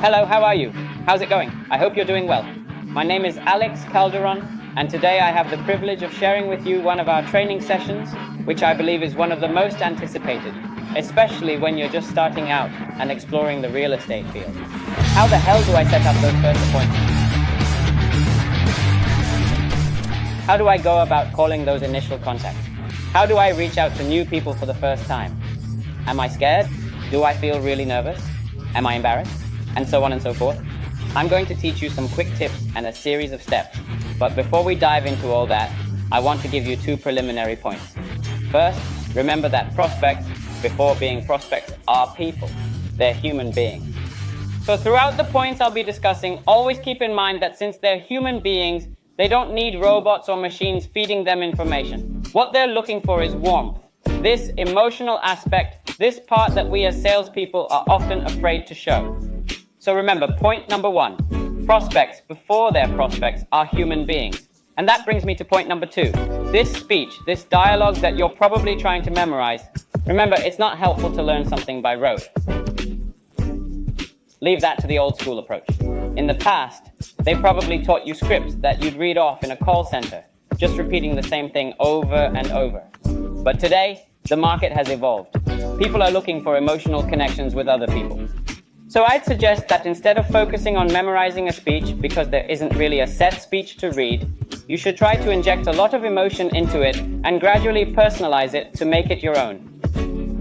Hello, how are you? How's it going? I hope you're doing well. My name is Alex Calderon, and today I have the privilege of sharing with you one of our training sessions, which I believe is one of the most anticipated, especially when you're just starting out and exploring the real estate field. How the hell do I set up those first appointments? How do I go about calling those initial contacts? How do I reach out to new people for the first time? Am I scared? Do I feel really nervous? Am I embarrassed? And so on and so forth. I'm going to teach you some quick tips and a series of steps. But before we dive into all that, I want to give you 2 preliminary points. First, remember that prospects, before being prospects, are people. They're human beings. So throughout the points I'll be discussing, always keep in mind that since they're human beings, they don't need robots or machines feeding them information. What they're looking for is warmth. This emotional aspect, this part that we as salespeople are often afraid to show. So remember, point number 1, prospects before they're prospects are human beings. And that brings me to point number 2. This speech, this dialogue that you're probably trying to memorize, remember, it's not helpful to learn something by rote. Leave that to the old school approach. In the past, they probably taught you scripts that you'd read off in a call center, just repeating the same thing over and over. But today, the market has evolved. People are looking for emotional connections with other people. So I'd suggest that instead of focusing on memorizing a speech because there isn't really a set speech to read, you should try to inject a lot of emotion into it and gradually personalize it to make it your own.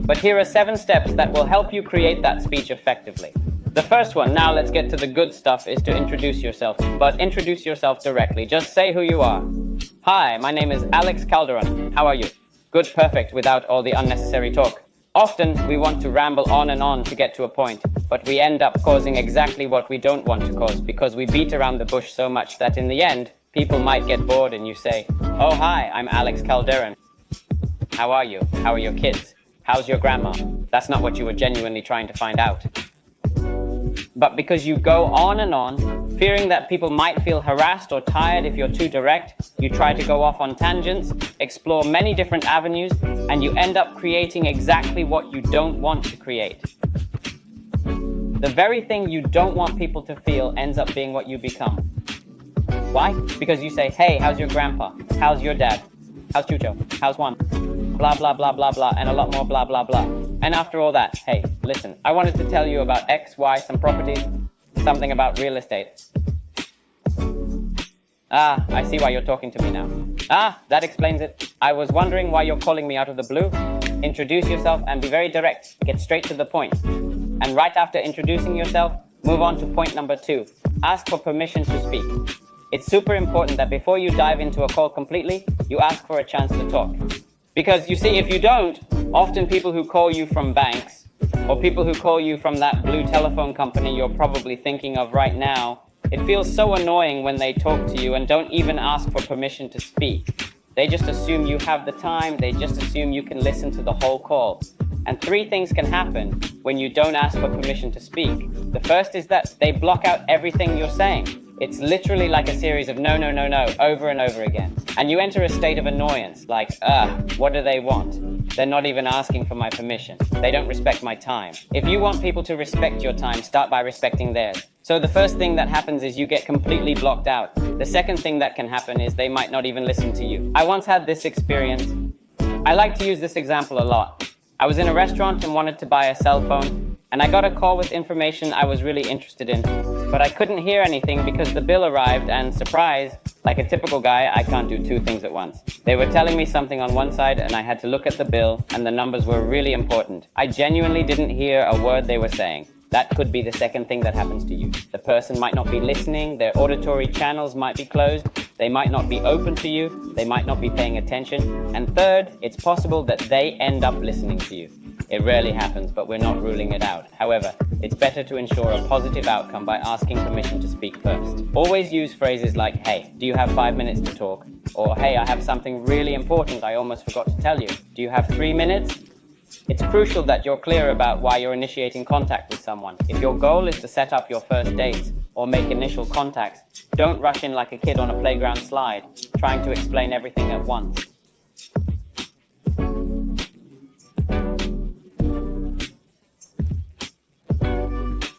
But here are 7 steps that will help you create that speech effectively. The first one, now let's get to the good stuff, is to introduce yourself. But introduce yourself directly. Just say who you are. Hi, my name is Alex Calderon. How are you? Good, perfect, without all the unnecessary talk. Often, we want to ramble on and on to get to a point, but we end up causing exactly what we don't want to cause because we beat around the bush so much that in the end, people might get bored and you say, "Oh, hi, I'm Alex Calderon. How are you? How are your kids? How's your grandma?" That's not what you were genuinely trying to find out. But because you go on and on, fearing that people might feel harassed or tired if you're too direct, you try to go off on tangents, explore many different avenues, and you end up creating exactly what you don't want to create. The very thing you don't want people to feel ends up being what you become. Why? Because you say, "Hey, how's your grandpa? How's your dad? How's Chucho? How's Juan?" Blah, blah, blah, blah, blah, and a lot more blah, blah, blah. And after all that, hey, listen, I wanted to tell you about X, Y, some properties, something about real estate. Ah, I see why you're talking to me now. Ah, that explains it. I was wondering why you're calling me out of the blue. Introduce yourself and be very direct. Get straight to the point. And right after introducing yourself, move on to point number 2. Ask for permission to speak. It's super important that before you dive into a call completely, you ask for a chance to talk. Because you see, if you don't, often people who call you from banks, or people who call you from that blue telephone company you're probably thinking of right now, it feels so annoying when they talk to you and don't even ask for permission to speak. They just assume you have the time, they just assume you can listen to the whole call. And 3 things can happen when you don't ask for permission to speak. The first is that they block out everything you're saying. It's literally like a series of no, no, no, no, over and over again. And you enter a state of annoyance, like, what do they want? They're not even asking for my permission. They don't respect my time. If you want people to respect your time, start by respecting theirs. So the first thing that happens is you get completely blocked out. The second thing that can happen is they might not even listen to you. I once had this experience. I like to use this example a lot. I was in a restaurant and wanted to buy a cell phone, and I got a call with information I was really interested in. But I couldn't hear anything because the bill arrived and, surprise, like a typical guy, I can't do 2 things at once. They were telling me something on one side and I had to look at the bill and the numbers were really important. I genuinely didn't hear a word they were saying. That could be the second thing that happens to you. The person might not be listening, their auditory channels might be closed, they might not be open to you, they might not be paying attention, and third, it's possible that they end up listening to you. It rarely happens, but we're not ruling it out. However, it's better to ensure a positive outcome by asking permission to speak first. Always use phrases like, "Hey, do you have 5 minutes to talk?" Or, "Hey, I have something really important I almost forgot to tell you. Do you have 3 minutes?" It's crucial that you're clear about why you're initiating contact with someone. If your goal is to set up your first dates or make initial contacts, don't rush in like a kid on a playground slide, trying to explain everything at once.